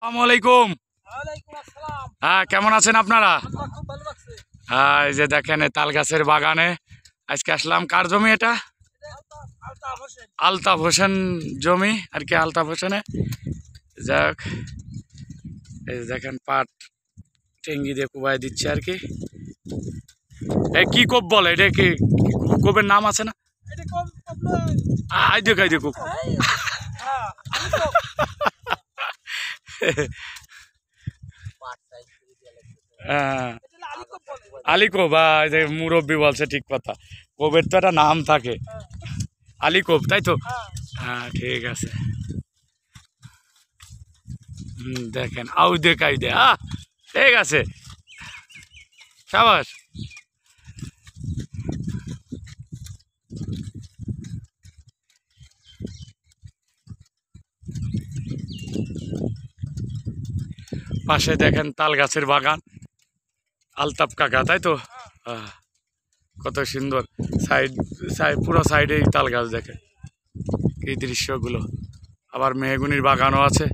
আসসালামু আলাইকুম। হ্যাঁ, কেমন আছেন আপনারা? হ্যাঁ, এই যে দেখেন এই তাল গাছের বাগানে আজকে আসলাম। কার জমি এটা? আলতাফ হোসেন জমি আর কি। আলতাফ হোসেনে যাক, এই যে দেখেন পাট টেঙ্গি দিয়ে কুবাই দিচ্ছে আর কি। এই কি কোপ বলে এটা? কি কোপের নাম আছে না? আই দেখ কোপ। হ্যাঁ, আলিকো বা এই যে মুরব্বী বলছে ঠিক কথা, কোপের তো একটা নাম থাকে, আলিকোপ, তাই তো? হ্যাঁ, ঠিক আছে। দেখেন আউ দেখাই দে। ঠিক আছে, সাবাস। পাশে দেখেন তাল গাছের বাগান, আলতাপ কাকা, তাই তো? কত সুন্দর সাইড সাইড, পুরো সাইডে তাল গাছ। দেখেন এই দৃশ্যগুলো। আবার মেহগুনির বাগানও আছে।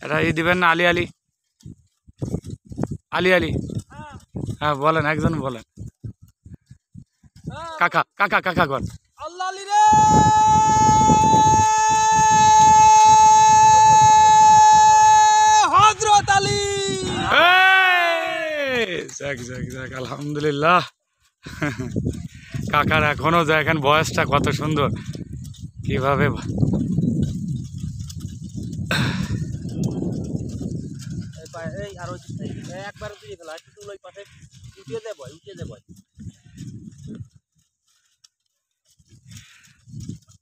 এটা দিবেন না? আলি আলি আলি আলি। হ্যাঁ, বলেন, একজন বলেন। কাকা কাকা কাকা কন। যাক যাক যাক, আলহামদুলিল্লাহ। কাকার এখনো দেখেন বয়সটা কত সুন্দর, কিভাবে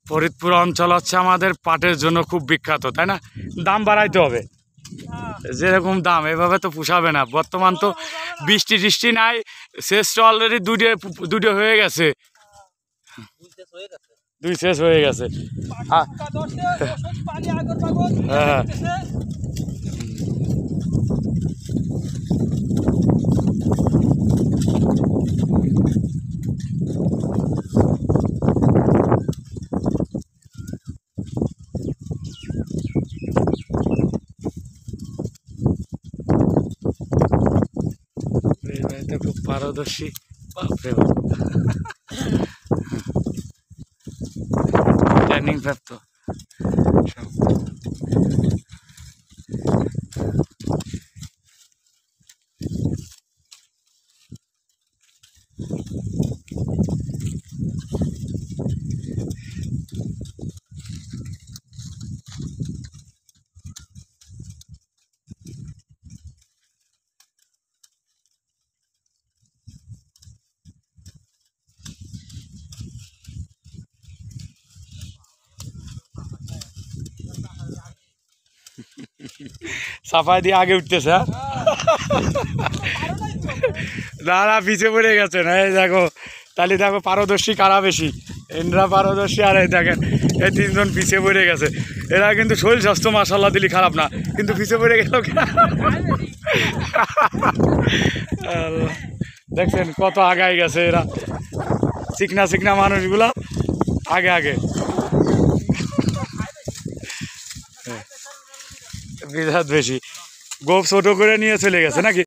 ফরিদপুর অঞ্চল হচ্ছে আমাদের পাটের জন্য খুব বিখ্যাত, তাই না? দাম বাড়াইতে হবে, যেরকম দাম এভাবে তো পোষাবে না। বর্তমান তো বৃষ্টি টিষ্টি নাই, শেষ তো অলরেডি দুটো হয়ে গেছে, দুই শেষ হয়ে গেছে। হ্যাঁ, খুব পারদর্শী, বাপরে বাপ, ট্রেনিং প্রাপ্ত। সাফাই দিয়ে আগে উঠতেছে। দাঁড়া, পিছিয়ে পড়ে গেছে না? এই দেখো, তাহলে দেখো পারদর্শী কারা বেশি, এনরা পারদর্শী আর এই দেখেন এই তিনজন পিছিয়ে পড়ে গেছে। এরা কিন্তু শরীর স্বাস্থ্য মাশাআল্লাহ দিলি খারাপ না, কিন্তু পিছিয়ে পড়ে গেল। দেখছেন কত আগায় গেছে এরা, চিকনা চিকনা মানুষগুলা আগে আগে। বিরাট বেশি গোপ ছোট করে নিয়ে চলে গেছে নাকি?